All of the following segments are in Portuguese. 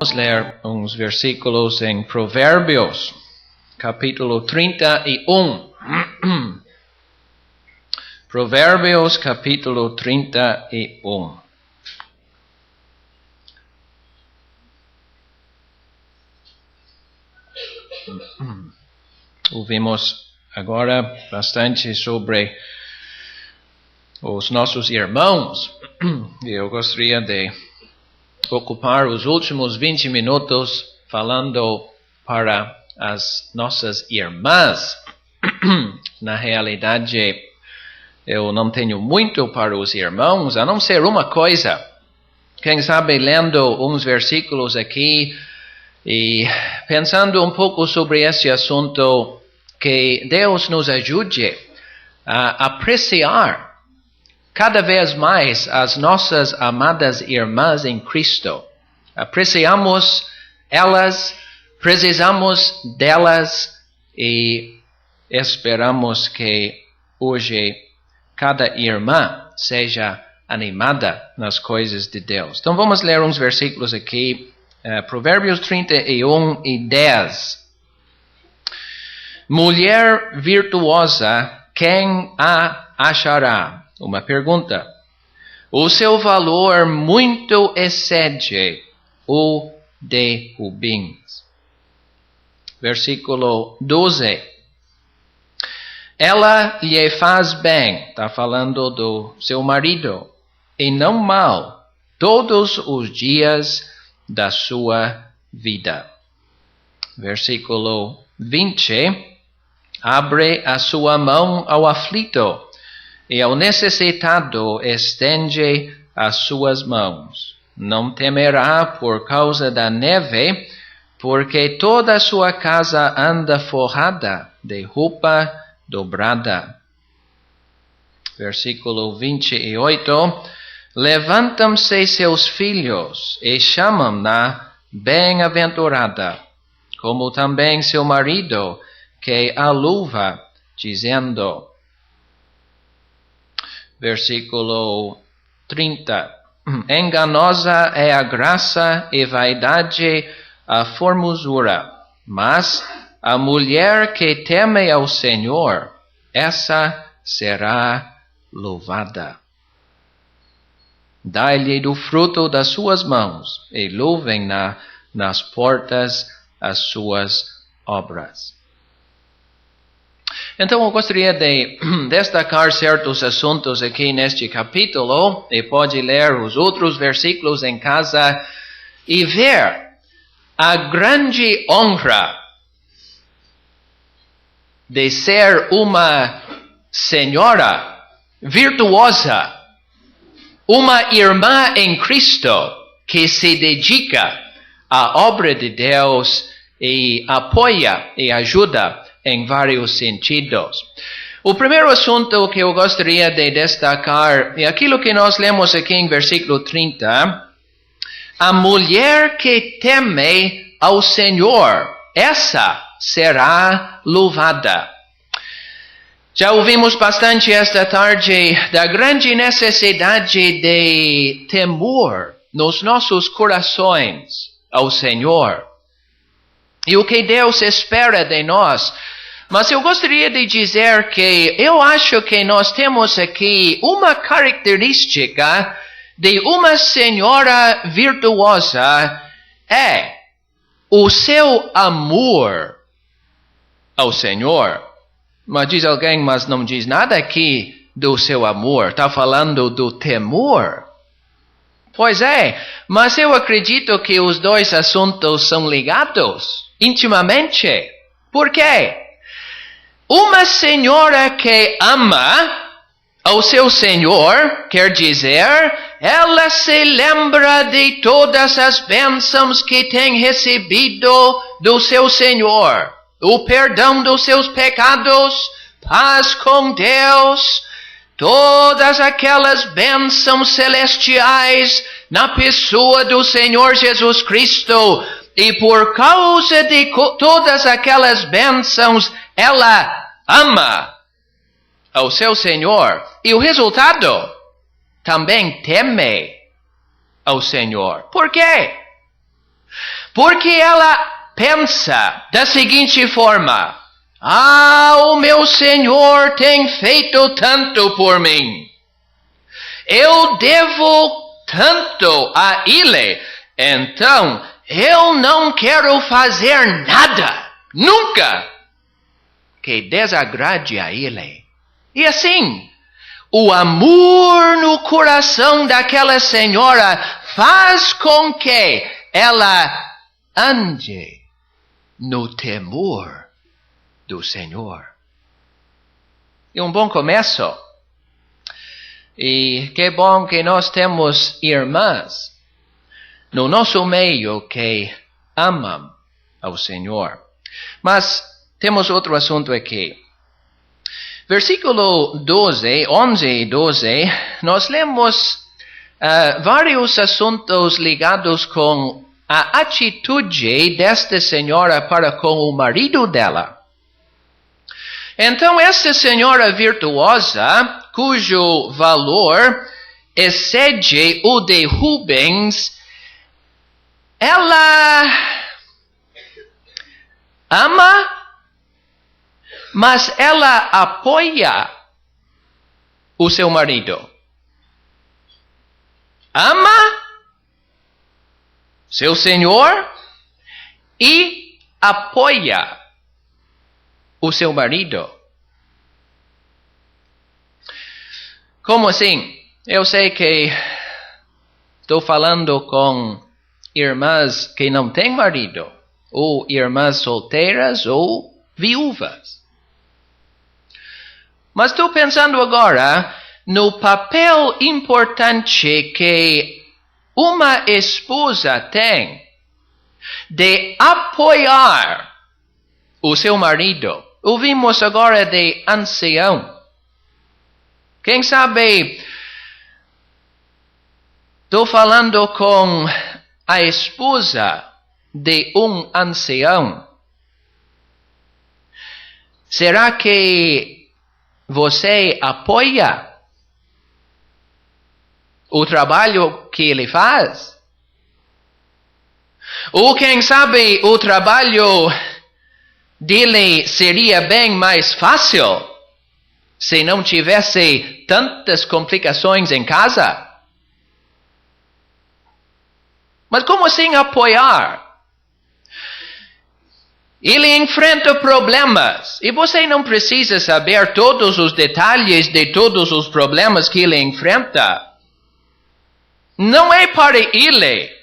Vamos ler uns versículos em Provérbios, capítulo 31. Provérbios, capítulo 31. Ouvimos agora bastante sobre os nossos irmãos. E eu gostaria de ocupar os últimos 20 minutos falando para as nossas irmãs. Na realidade, eu não tenho muito para os irmãos, a não ser uma coisa. Quem sabe lendo uns versículos aqui e pensando um pouco sobre esse assunto, que Deus nos ajude a apreciar cada vez mais as nossas amadas irmãs em Cristo. Apreciamos elas, precisamos delas e esperamos que hoje cada irmã seja animada nas coisas de Deus. Então vamos ler uns versículos aqui, Provérbios 31 e 10. Mulher virtuosa, quem a achará? Uma pergunta. O seu valor muito excede o de rubins. Versículo 12. Ela lhe faz bem, está falando do seu marido, e não mal, todos os dias da sua vida. Versículo 20. Abre a sua mão ao aflito, e ao necessitado estende as suas mãos. Não temerá por causa da neve, porque toda a sua casa anda forrada de roupa dobrada. Versículo 28. Levantam-se seus filhos e chamam-na bem-aventurada, como também seu marido, que a louva, dizendo. Versículo 30. Enganosa é a graça e vaidade a formosura, mas a mulher que teme ao Senhor, essa será louvada. Dai-lhe do fruto das suas mãos, e louvem-na nas portas as suas obras. Então eu gostaria de destacar certos assuntos aqui neste capítulo, e pode ler os outros versículos em casa e ver a grande honra de ser uma senhora virtuosa, uma irmã em Cristo que se dedica à obra de Deus e apoia e ajuda em vários sentidos. O primeiro assunto que eu gostaria de destacar é aquilo que nós lemos aqui em versículo 30. A mulher que teme ao Senhor, essa será louvada. Já ouvimos bastante esta tarde da grande necessidade de temor nos nossos corações ao Senhor. E o que Deus espera de nós. Mas eu gostaria de dizer que eu acho que nós temos aqui uma característica de uma senhora virtuosa, é o seu amor ao Senhor. Mas diz alguém, mas não diz nada aqui do seu amor, está falando do temor. Pois é, mas eu acredito que os dois assuntos são ligados intimamente. Por quê? Uma senhora que ama ao seu Senhor, quer dizer, ela se lembra de todas as bênçãos que tem recebido do seu Senhor. O perdão dos seus pecados, paz com Deus, todas aquelas bênçãos celestiais na pessoa do Senhor Jesus Cristo. E por causa de todas aquelas bênçãos, ela ama ao seu Senhor. E o resultado? Também teme ao Senhor. Por quê? Porque ela pensa da seguinte forma: o meu Senhor tem feito tanto por mim. Eu devo tanto a Ele. Então, eu não quero fazer nada, nunca, que desagrade a Ele. E assim, o amor no coração daquela senhora faz com que ela ande no temor do Senhor. E um bom começo. E que bom que nós temos irmãs no nosso meio que amam ao Senhor. Mas temos outro assunto aqui. Versículo 11 e 12, nós lemos vários assuntos ligados com a atitude desta senhora para com o marido dela. Então, esta senhora virtuosa, cujo valor excede o de Rubens, ela ama, mas ela apoia o seu marido. Ama seu Senhor e apoia o seu marido. Como assim? Eu sei que estou falando com irmãs que não têm marido, ou irmãs solteiras ou viúvas. Mas estou pensando agora no papel importante que uma esposa tem de apoiar o seu marido. Ouvimos agora de ancião. Quem sabe estou falando com a esposa de um ancião. Será que você apoia o trabalho que ele faz? Ou quem sabe o trabalho dele seria bem mais fácil se não tivesse tantas complicações em casa? Mas como assim apoiar? Ele enfrenta problemas e você não precisa saber todos os detalhes de todos os problemas que ele enfrenta. Não é para ele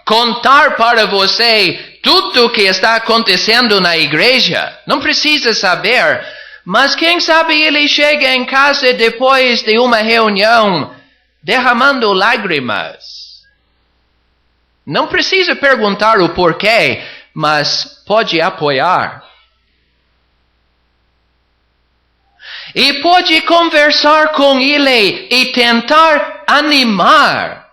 contar para você tudo o que está acontecendo na igreja. Não precisa saber. Mas quem sabe ele chega em casa depois de uma reunião derramando lágrimas. Não precisa perguntar o porquê, mas pode apoiar. E pode conversar com ele e tentar animar.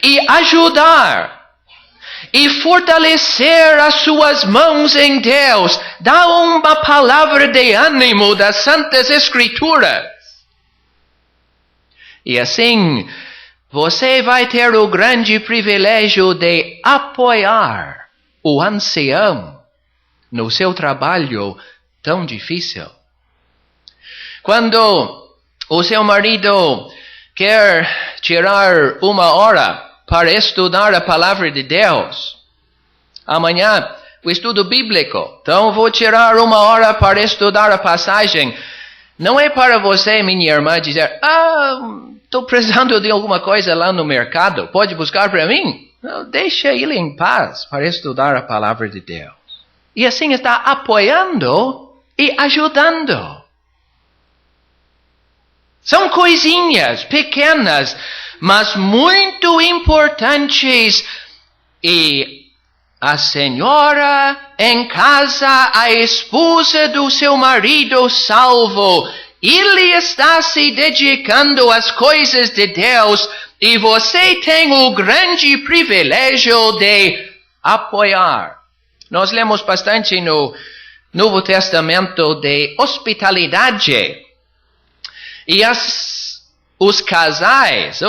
E ajudar. E fortalecer as suas mãos em Deus. Dá uma palavra de ânimo das Santas Escrituras. E assim, você vai ter o grande privilégio de apoiar o ancião no seu trabalho tão difícil. Quando o seu marido quer tirar uma hora para estudar a palavra de Deus, amanhã o estudo bíblico, então vou tirar uma hora para estudar a passagem. Não é para você, minha irmã, dizer, estou precisando de alguma coisa lá no mercado, pode buscar para mim? Não, deixa ele em paz para estudar a palavra de Deus. E assim está apoiando e ajudando. São coisinhas pequenas, mas muito importantes. E a senhora em casa, a esposa do seu marido salvo, ele está se dedicando às coisas de Deus e você tem o grande privilégio de apoiar. Nós lemos bastante no Novo Testamento de hospitalidade. E os casais,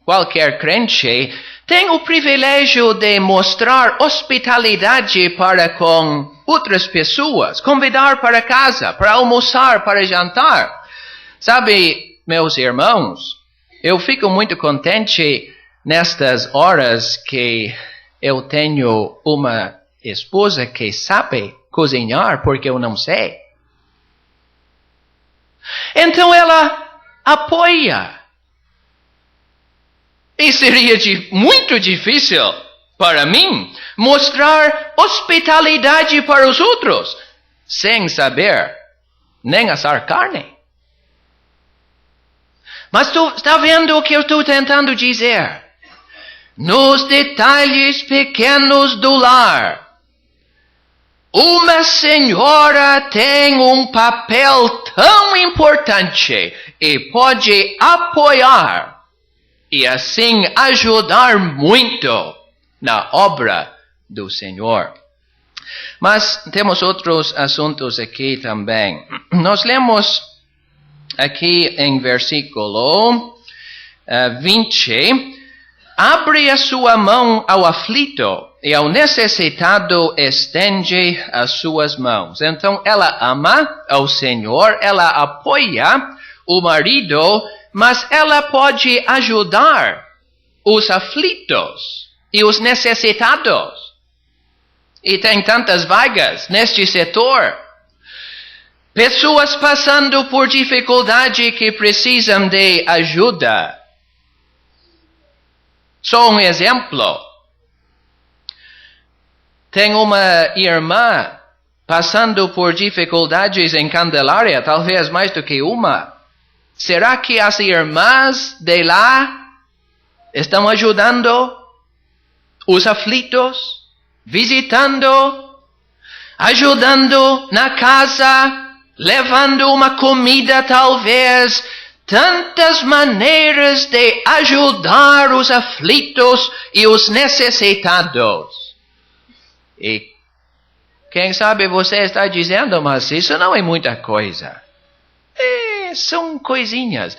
qualquer crente, tem o privilégio de mostrar hospitalidade para com outras pessoas, convidar para casa, para almoçar, para jantar. Sabe, meus irmãos, eu fico muito contente nestas horas que eu tenho uma esposa que sabe cozinhar, porque eu não sei. Então ela apoia. E seria muito difícil para mim mostrar hospitalidade para os outros, sem saber nem assar carne. Mas tu está vendo o que eu estou tentando dizer? Nos detalhes pequenos do lar, uma senhora tem um papel tão importante e pode apoiar e assim ajudar muito na obra do Senhor. Mas temos outros assuntos aqui também. Nós lemos aqui em versículo 20, abre a sua mão ao aflito e ao necessitado estende as suas mãos. Então ela ama ao Senhor, ela apoia o marido, mas ela pode ajudar os aflitos e os necessitados. E tem tantas vagas neste setor. Pessoas passando por dificuldade que precisam de ajuda. Só um exemplo. Tem uma irmã passando por dificuldades em Candelária, talvez mais do que uma. Será que as irmãs de lá estão ajudando os aflitos, visitando, ajudando na casa, levando uma comida talvez? Tantas maneiras de ajudar os aflitos e os necessitados. E quem sabe você está dizendo, mas isso não é muita coisa. São coisinhas.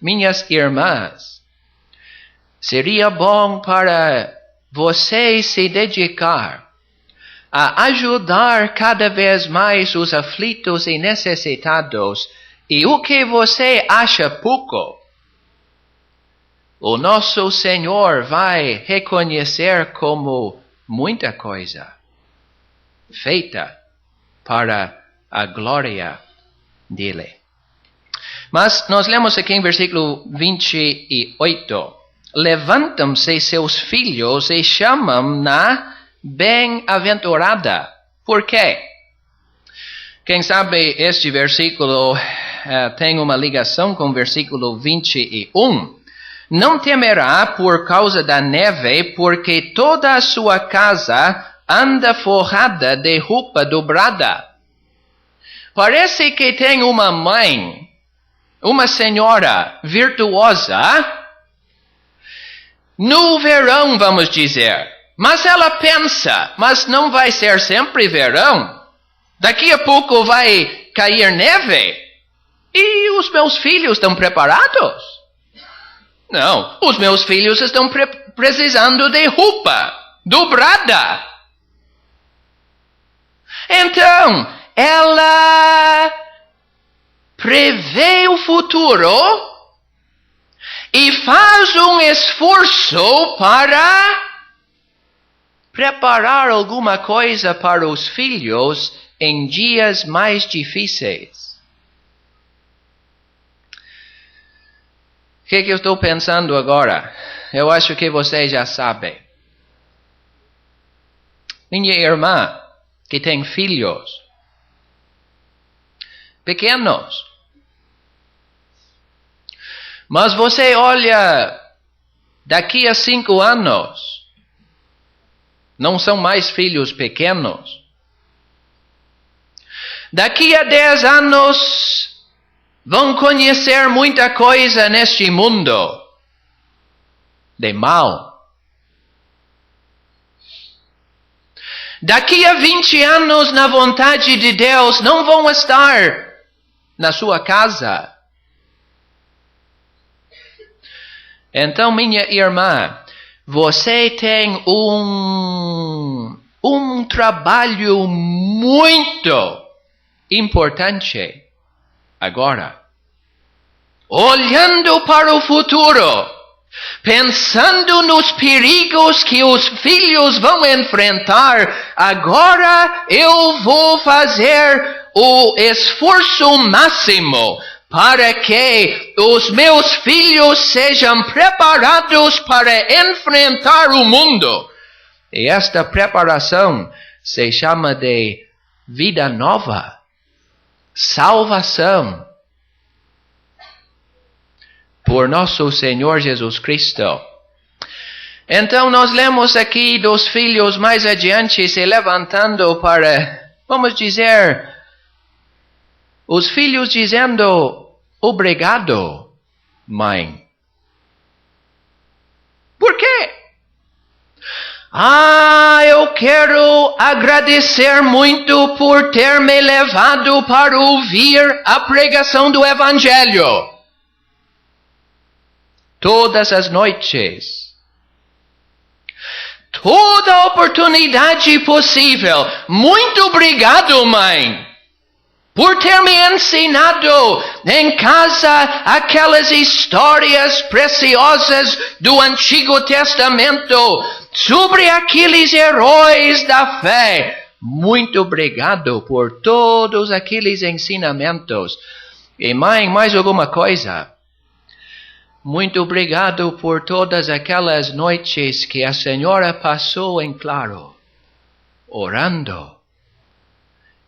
Minhas irmãs, seria bom para você se dedicar a ajudar cada vez mais os aflitos e necessitados. E o que você acha pouco, o nosso Senhor vai reconhecer como muita coisa feita para a glória dele. Mas nós lemos aqui em versículo 28. Levantam-se seus filhos e chamam-na bem-aventurada. Por quê? Quem sabe este versículo tem uma ligação com o versículo 21. Não temerá por causa da neve, porque toda a sua casa anda forrada de roupa dobrada. Parece que tem uma mãe, uma senhora virtuosa, no verão, vamos dizer. Mas ela pensa, mas não vai ser sempre verão. Daqui a pouco vai cair neve. E os meus filhos estão preparados? Não, os meus filhos estão precisando de roupa dobrada. Então, ela prevê o futuro e faz um esforço para preparar alguma coisa para os filhos em dias mais difíceis. O que eu estou pensando agora? Eu acho que você já sabe. Minha irmã, que tem filhos pequenos. Mas você olha, daqui a 5 anos, não são mais filhos pequenos. Daqui a 10 anos, vão conhecer muita coisa neste mundo de mal. Daqui a 20 anos, na vontade de Deus, não vão estar na sua casa. Então, minha irmã, você tem um trabalho muito importante agora. Olhando para o futuro, pensando nos perigos que os filhos vão enfrentar, agora eu vou fazer o esforço máximo para que os meus filhos sejam preparados para enfrentar o mundo. E esta preparação se chama de vida nova, salvação, por nosso Senhor Jesus Cristo. Então nós lemos aqui dos filhos mais adiante se levantando para, vamos dizer, os filhos dizendo, obrigado, mãe. Por quê? Eu quero agradecer muito por ter me levado para ouvir a pregação do Evangelho. Todas as noites. Toda oportunidade possível. Muito obrigado, mãe, por ter me ensinado em casa aquelas histórias preciosas do Antigo Testamento sobre aqueles heróis da fé. Muito obrigado por todos aqueles ensinamentos. E mãe, mais alguma coisa? Muito obrigado por todas aquelas noites que a senhora passou em claro, orando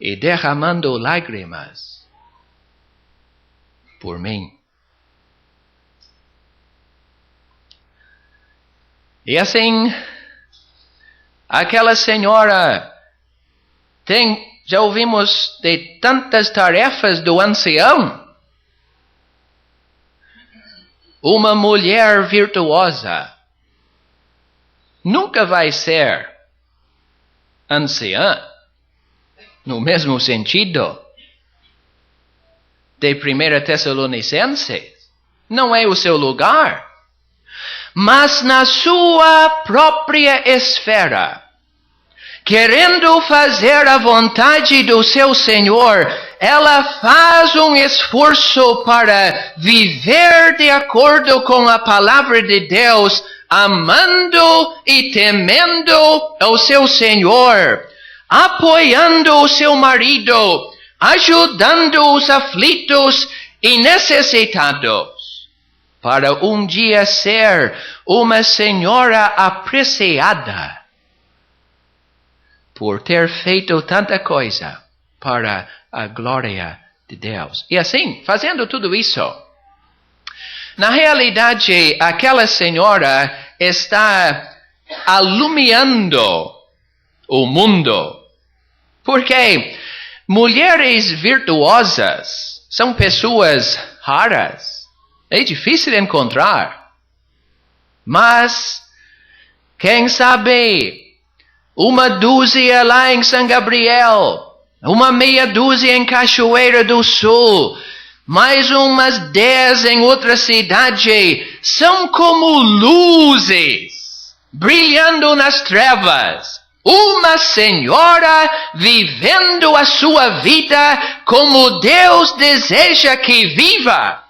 e derramando lágrimas por mim. E assim, aquela senhora já ouvimos de tantas tarefas do ancião. Uma mulher virtuosa nunca vai ser anciã, no mesmo sentido de 1 Tessalonicenses. Não é o seu lugar. Mas na sua própria esfera, querendo fazer a vontade do seu Senhor, ela faz um esforço para viver de acordo com a palavra de Deus, amando e temendo ao seu Senhor, apoiando o seu marido, ajudando os aflitos e necessitados, para um dia ser uma senhora apreciada por ter feito tanta coisa para a glória de Deus. E assim, fazendo tudo isso, na realidade, aquela senhora está alumiando o mundo. Porque mulheres virtuosas são pessoas raras. É difícil encontrar. Mas, quem sabe, uma dúzia lá em São Gabriel, uma meia dúzia em Cachoeira do Sul, mais umas 10 em outra cidade, são como luzes brilhando nas trevas. Uma senhora vivendo a sua vida como Deus deseja que viva.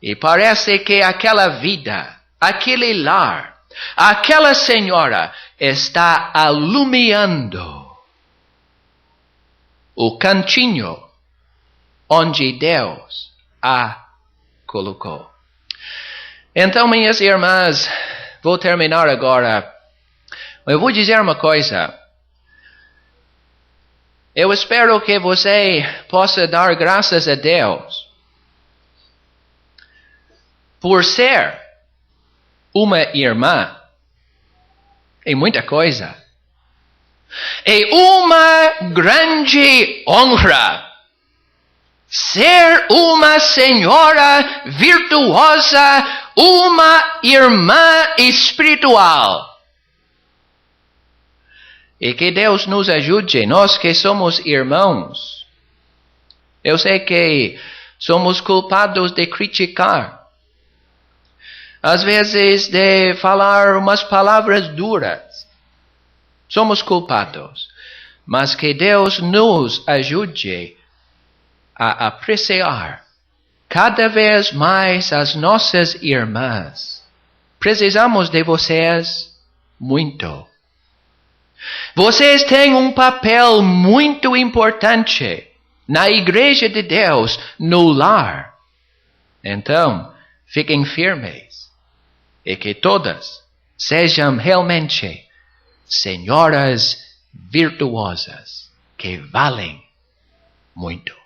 E parece que aquela vida, aquele lar, aquela senhora está alumiando o cantinho onde Deus a colocou. Então, minhas irmãs, vou terminar agora. Eu vou dizer uma coisa. Eu espero que você possa dar graças a Deus por ser uma irmã em muita coisa. É uma grande honra ser uma senhora virtuosa, uma irmã espiritual. E que Deus nos ajude, nós que somos irmãos. Eu sei que somos culpados de criticar às vezes de falar umas palavras duras. Somos culpados, mas que Deus nos ajude a apreciar cada vez mais as nossas irmãs. Precisamos de vocês muito. Vocês têm um papel muito importante na Igreja de Deus, no lar. Então, fiquem firmes e que todas sejam realmente senhoras virtuosas que valem muito.